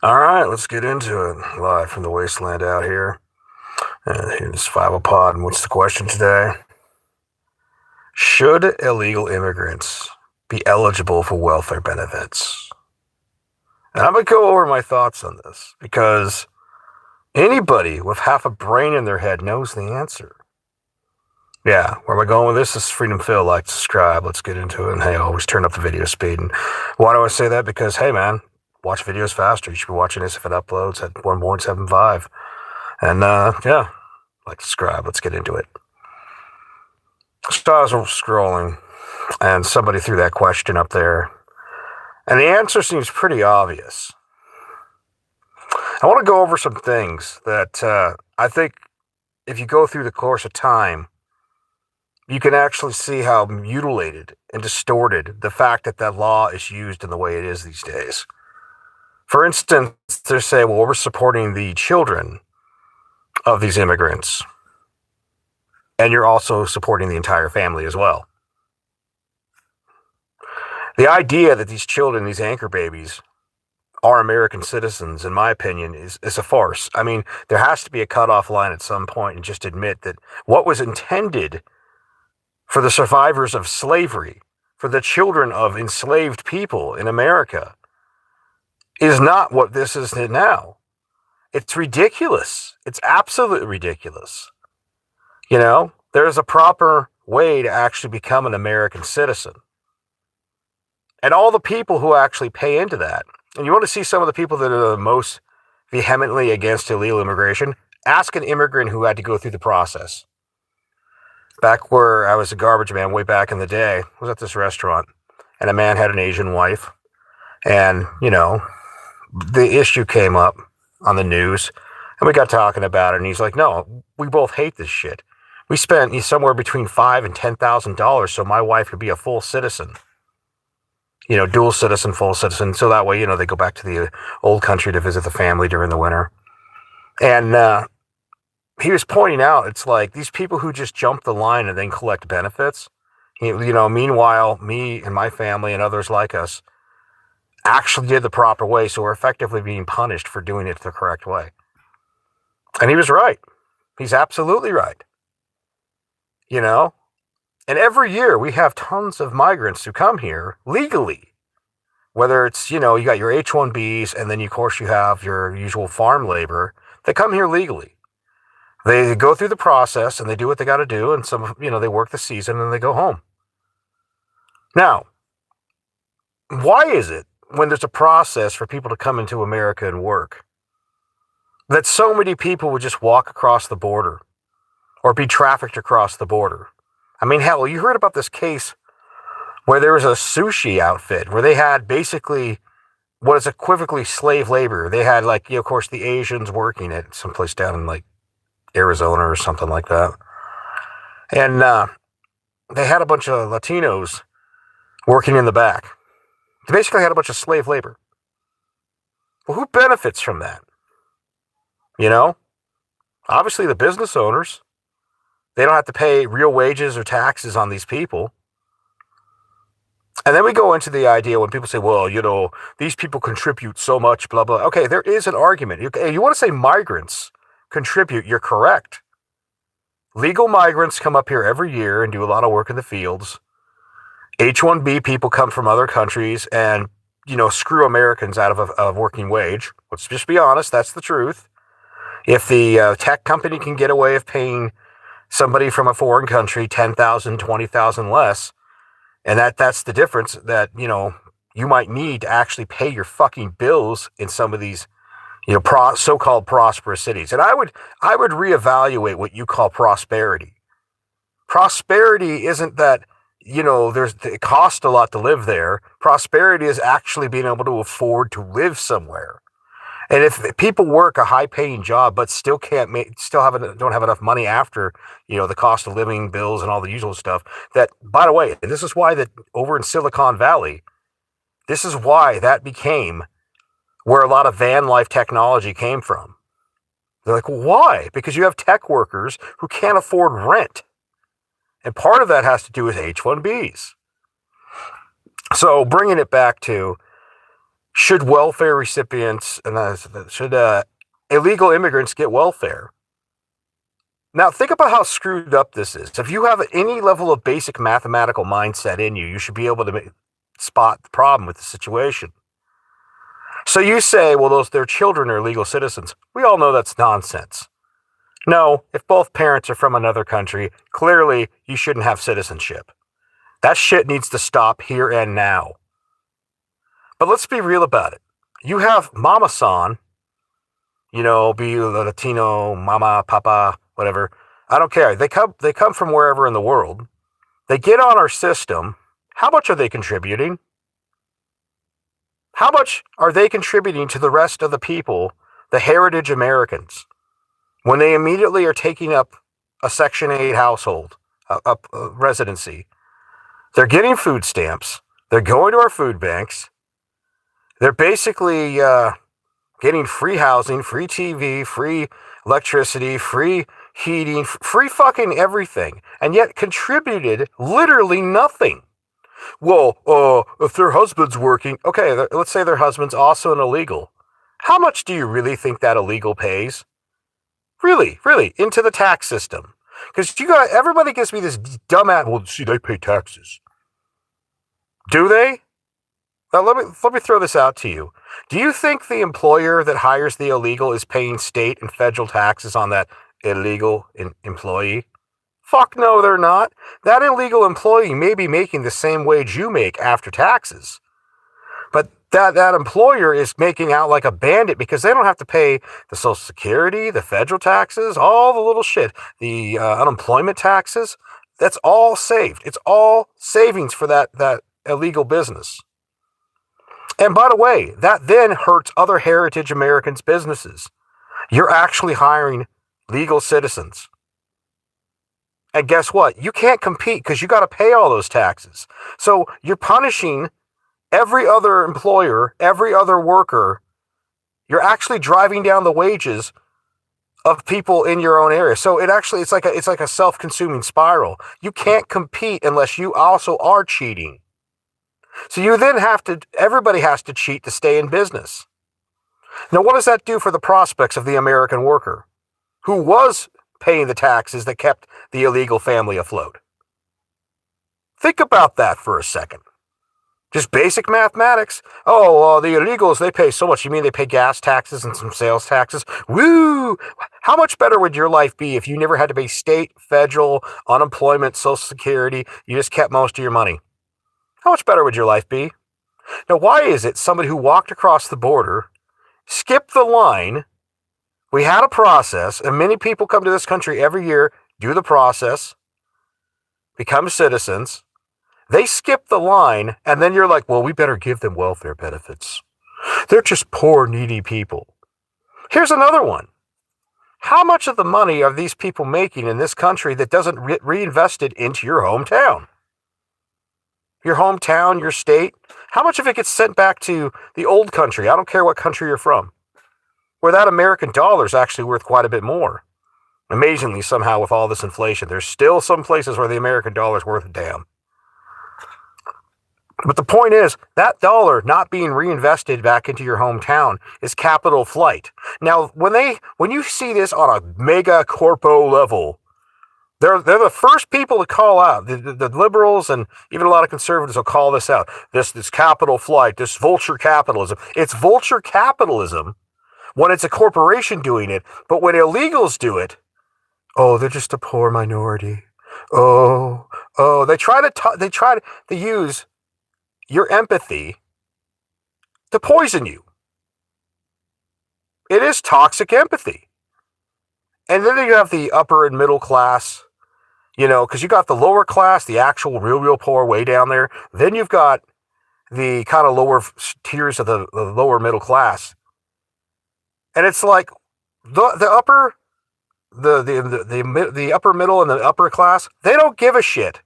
All right, let's get into it. Live from the wasteland out here. Here's Five-O-Pod. And what's the question today? Should illegal immigrants be eligible for welfare benefits? And I'm going to go over my thoughts on this because anybody with half a brain in their head knows the answer. Yeah, where am I going with this? This is Freedom Phil. Like, subscribe. Let's get into it. And hey, always turn up the video speed. And why do I say that? Because, hey, man, watch videos faster. You should be watching this if it uploads at 1.75. And, yeah, like, subscribe. Let's get into it. So I was scrolling, and somebody threw that question up there. And the answer seems pretty obvious. I want to go over some things that I think if you go through the course of time, you can actually see how mutilated and distorted the fact that that law is used in the way it is these days. For instance, they say, well, we're supporting the children of these immigrants, and you're also supporting the entire family as well. The idea that these children, these anchor babies, are American citizens, in my opinion, is a farce. I mean, there has to be a cutoff line at some point and just admit that what was intended for the survivors of slavery, for the children of enslaved people in America, is not what this is now. It's ridiculous. It's absolutely ridiculous. You know, there's a proper way to actually become an American citizen. And all the people who actually pay into that, and you want to see some of the people that are the most vehemently against illegal immigration, ask an immigrant who had to go through the process. Back where I was a garbage man way back in the day, I was at this restaurant, and a man had an Asian wife, and, you know, the issue came up on the news, and we got talking about it, and he's like, no, we both hate this shit. We spent somewhere between $5,000 and $10,000 so my wife could be a full citizen. You know, dual citizen, full citizen, so that way, you know, they go back to the old country to visit the family during the winter. And he was pointing out, it's like these people who just jump the line and then collect benefits, you know, meanwhile, me and my family and others like us actually did the proper way, so we're effectively being punished for doing it the correct way. And he was right. He's absolutely right. You know? And every year we have tons of migrants who come here legally. Whether it's, you know, you got your H-1Bs, and then, of course, you have your usual farm labor. They come here legally. They go through the process, and they do what they got to do, and some, you know, they work the season, and they go home. Now, why is it, when there's a process for people to come into America and work, that so many people would just walk across the border or be trafficked across the border? I mean, hell, you heard about this case where there was a sushi outfit where they had basically what is equivocally slave labor. They had, like, you know, of course, the Asians working at someplace down in, like, Arizona or something like that. And they had a bunch of Latinos working in the back. They basically had a bunch of slave labor. Well, who benefits from that? You know? Obviously, the business owners. They don't have to pay real wages or taxes on these people. And then we go into the idea when people say, well, you know, these people contribute so much, blah, blah. Okay, there is an argument. You want to say migrants contribute, you're correct. Legal migrants come up here every year and do a lot of work in the fields. H-1B people come from other countries and, you know, screw Americans out of a working wage. Let's just be honest, that's the truth. If the tech company can get away with paying somebody from a foreign country $10,000, $20,000 less, and that's the difference that, you know, you might need to actually pay your fucking bills in some of these, you know, so-called prosperous cities. And I would reevaluate what you call prosperity. Prosperity isn't that, you know, it costs a lot to live there. Prosperity is actually being able to afford to live somewhere. And if people work a high-paying job but still don't have enough money after, you know, the cost of living, bills, and all the usual stuff, that, by the way, and this is why that over in Silicon Valley, this is why that became where a lot of van life technology came from. They're like, well, why? Because you have tech workers who can't afford rent. And part of that has to do with H-1Bs. So bringing it back to, should welfare recipients and should illegal immigrants get welfare? Now, think about how screwed up this is. If you have any level of basic mathematical mindset in you, you should be able to spot the problem with the situation. So you say, well, their children are legal citizens. We all know that's nonsense. No, if both parents are from another country, clearly you shouldn't have citizenship. That shit needs to stop here and now. But let's be real about it. You have Mama San, be Latino, Mama, Papa, whatever. I don't care. They come from wherever in the world. They get on our system. How much are they contributing? How much are they contributing to the rest of the people, the heritage Americans, when they immediately are taking up a Section 8 household, a residency? They're getting food stamps. They're going to our food banks. They're basically getting free housing, free TV, free electricity, free heating, free fucking everything, and yet contributed literally nothing. Well, if their husband's working, okay, let's say their husband's also an illegal. How much do you really think that illegal pays? Really, into the tax system? Because everybody gives me this dumbass, well, see, they pay taxes. Do they? Now, let me throw this out to you. Do you think the employer that hires the illegal is paying state and federal taxes on that illegal employee? Fuck no, they're not. That illegal employee may be making the same wage you make after taxes. But that employer is making out like a bandit because they don't have to pay the Social Security, the federal taxes, all the little shit, the unemployment taxes. That's all saved. It's all savings for that illegal business. And by the way, that then hurts other heritage Americans' businesses. You're actually hiring legal citizens. And guess what? You can't compete because you got to pay all those taxes. So you're punishing every other employer, every other worker. You're actually driving down the wages of people in your own area. So it's like a self-consuming spiral. You can't compete unless you also are cheating. So you then everybody has to cheat to stay in business. Now, what does that do for the prospects of the American worker who was paying the taxes that kept the illegal family afloat? Think about that for a second. Just basic mathematics. Oh, the illegals, they pay so much. You mean they pay gas taxes and some sales taxes? Woo! How much better would your life be if you never had to pay state, federal, unemployment, Social Security? You just kept most of your money. How much better would your life be? Now, why is it somebody who walked across the border, skipped the line, we had a process, and many people come to this country every year, do the process, become citizens, they skip the line, and then you're like, well, we better give them welfare benefits. They're just poor, needy people. Here's another one. How much of the money are these people making in this country that doesn't get reinvested into your hometown? Your hometown, your state, how much of it gets sent back to the old country? I don't care what country you're from, where that American dollar is actually worth quite a bit more. Amazingly, somehow, with all this inflation, there's still some places where the American dollar is worth a damn. But the point is, that dollar not being reinvested back into your hometown is capital flight. Now, when you see this on a mega corpo level, they're the first people to call out. The liberals and even a lot of conservatives will call this out. This capital flight, this vulture capitalism. It's vulture capitalism when it's a corporation doing it, but when illegals do it, oh, they're just a poor minority. Oh, they try to use your empathy to poison you. It is toxic empathy. And then you have the upper and middle class. Because you got the lower class, the actual real poor way down there. Then you've got the kind of lower tiers of the lower middle class. And it's like the upper, the upper middle and the upper class, they don't give a shit.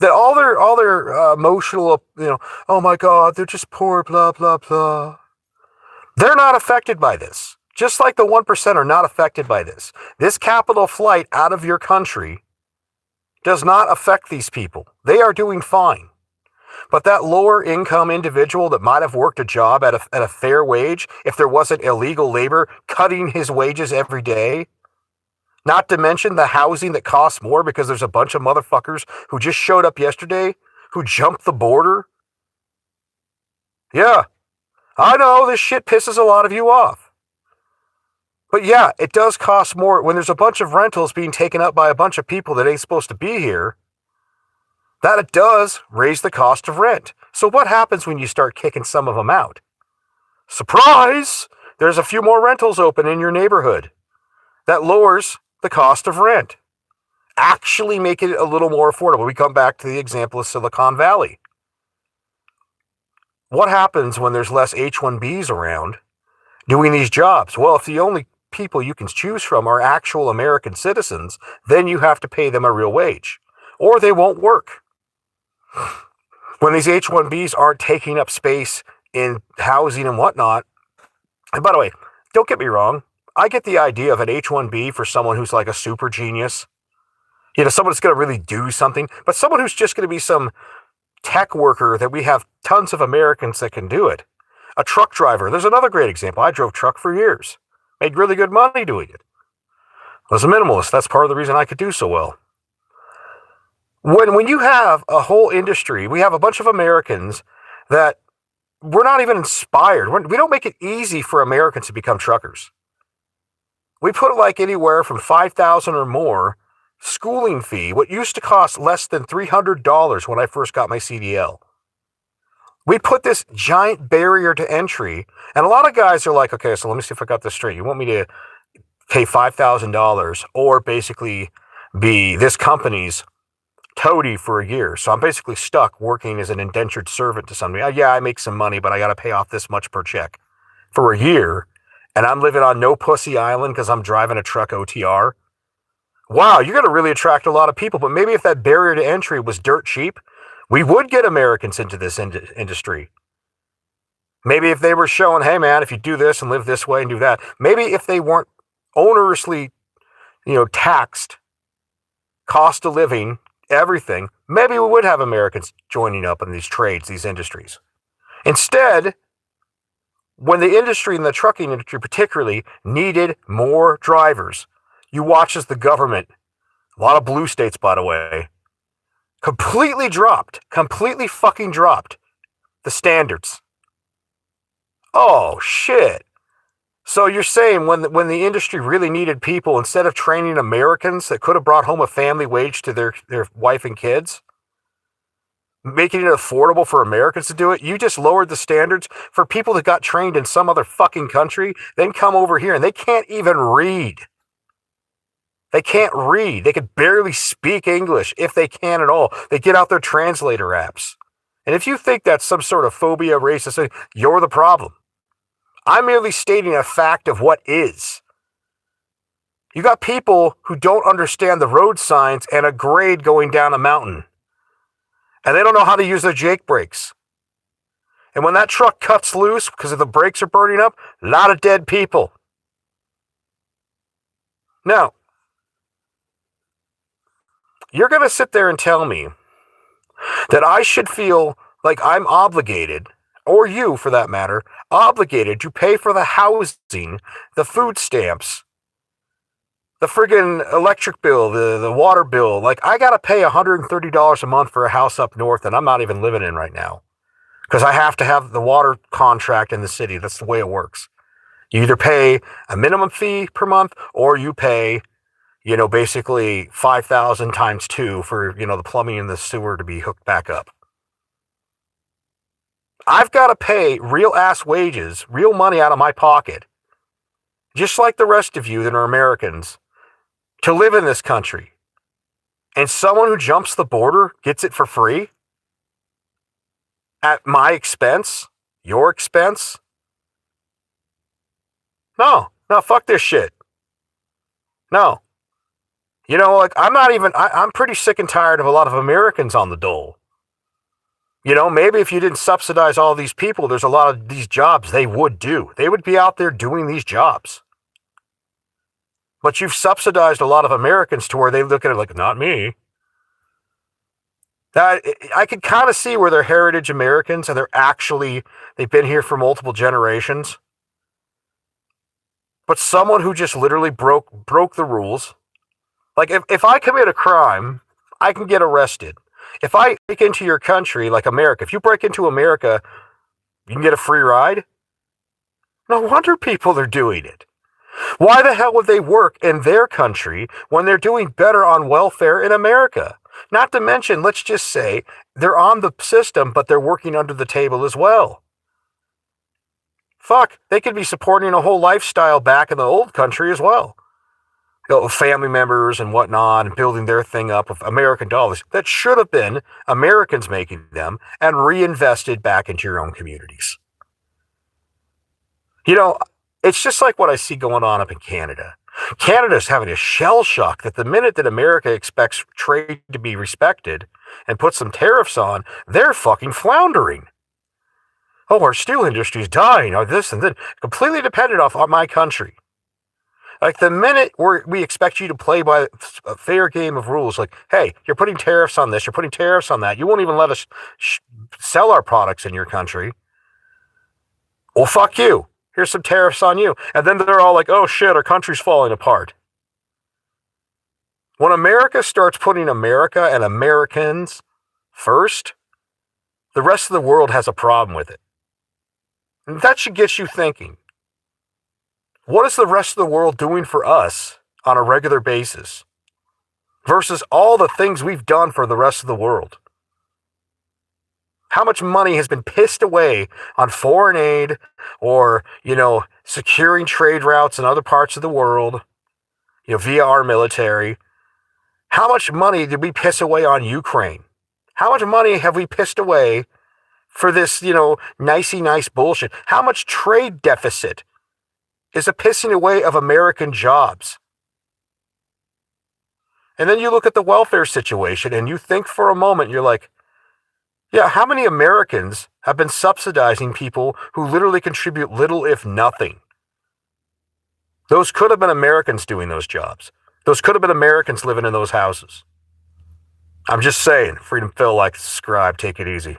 That all their emotional, oh my God, they're just poor, blah, blah, blah. They're not affected by this. Just like the 1% are not affected by this. This capital flight out of your country does not affect these people. They are doing fine. But that lower income individual that might have worked a job at a fair wage, if there wasn't illegal labor cutting his wages every day, not to mention the housing that costs more because there's a bunch of motherfuckers who just showed up yesterday who jumped the border. Yeah, I know this shit pisses a lot of you off. But yeah, it does cost more when there's a bunch of rentals being taken up by a bunch of people that ain't supposed to be here. That it does raise the cost of rent. So what happens when you start kicking some of them out? Surprise! There's a few more rentals open in your neighborhood. That lowers the cost of rent. Actually make it a little more affordable. We come back to the example of Silicon Valley. What happens when there's less H-1Bs around doing these jobs? Well, if the only people you can choose from are actual American citizens, then you have to pay them a real wage, or they won't work. When these H-1Bs aren't taking up space in housing and whatnot, and by the way, don't get me wrong, I get the idea of an H-1B for someone who's like a super genius, someone that's going to really do something, but someone who's just going to be some tech worker that we have tons of Americans that can do it. A truck driver. There's another great example. I drove truck for years. Made really good money doing it. I was a minimalist. That's part of the reason I could do so well. When you have a whole industry, we have a bunch of Americans that we're not even inspired. We don't make it easy for Americans to become truckers. We put like anywhere from $5,000 or more schooling fee, what used to cost less than $300 when I first got my CDL. We put this giant barrier to entry, and a lot of guys are like, okay, so let me see if I got this straight. You want me to pay $5,000 or basically be this company's toady for a year. So I'm basically stuck working as an indentured servant to somebody. Yeah, I make some money, but I got to pay off this much per check for a year. And I'm living on No Pussy Island because I'm driving a truck OTR. Wow, you're going to really attract a lot of people. But maybe if that barrier to entry was dirt cheap, we would get Americans into this industry. Maybe if they were showing, hey man, if you do this and live this way and do that. Maybe if they weren't onerously, taxed, cost of living, everything, maybe we would have Americans joining up in these trades, these industries. Instead, when the industry and the trucking industry particularly needed more drivers, you watch as the government, a lot of blue states, by the way, completely fucking dropped the standards. Oh, shit. So you're saying when the industry really needed people, instead of training Americans that could have brought home a family wage to their wife and kids, making it affordable for Americans to do it, you just lowered the standards for people that got trained in some other fucking country, then come over here and they can't even read. They can't read. They could barely speak English, if they can at all. They get out their translator apps. And if you think that's some sort of phobia, racist, you're the problem. I'm merely stating a fact of what is. You got people who don't understand the road signs and a grade going down a mountain. And they don't know how to use their Jake brakes. And when that truck cuts loose because the brakes are burning up, a lot of dead people. Now, you're going to sit there and tell me that I should feel like I'm obligated, or you for that matter, obligated to pay for the housing, the food stamps, the friggin' electric bill, the water bill. Like, I got to pay $130 a month for a house up north that I'm not even living in right now because I have to have the water contract in the city. That's the way it works. You either pay a minimum fee per month or you pay, basically 5,000 times 2 for, the plumbing and the sewer to be hooked back up. I've got to pay real ass wages, real money out of my pocket, just like the rest of you that are Americans, to live in this country. And someone who jumps the border gets it for free? At my expense? Your expense? No, fuck this shit. No. I'm pretty sick and tired of a lot of Americans on the dole. Maybe if you didn't subsidize all these people, there's a lot of these jobs they would do. They would be out there doing these jobs. But you've subsidized a lot of Americans to where they look at it like, not me. I could kind of see where they're heritage Americans and they've been here for multiple generations. But someone who just literally broke the rules. Like if I commit a crime, I can get arrested. If I break into your country, like America, if you break into America, you can get a free ride. No wonder people are doing it. Why the hell would they work in their country when they're doing better on welfare in America? Not to mention, let's just say they're on the system, but they're working under the table as well. Fuck, they could be supporting a whole lifestyle back in the old country as well. Family members and whatnot, and building their thing up with American dollars that should have been Americans making them and reinvested back into your own communities. It's just like what I see going on up in Canada. Canada's having a shell shock that the minute that America expects trade to be respected and put some tariffs on, they're fucking floundering. Oh, our steel industry's dying, or this and that, completely dependent on my country. Like the minute we expect you to play by a fair game of rules, like, hey, you're putting tariffs on this, you're putting tariffs on that, you won't even let us sell our products in your country. Well, fuck you. Here's some tariffs on you. And then they're all like, oh shit, our country's falling apart. When America starts putting America and Americans first, the rest of the world has a problem with it. And that should get you thinking. What is the rest of the world doing for us on a regular basis versus all the things we've done for the rest of the world? How much money has been pissed away on foreign aid or, securing trade routes in other parts of the world, via our military? How much money did we piss away on Ukraine? How much money have we pissed away for this, nicey nice bullshit? How much trade deficit is a pissing away of American jobs? And then you look at the welfare situation and you think for a moment, you're like, yeah, how many Americans have been subsidizing people who literally contribute little, if nothing? Those could have been Americans doing those jobs. Those could have been Americans living in those houses. I'm just saying, Freedom Phil, like, subscribe, take it easy.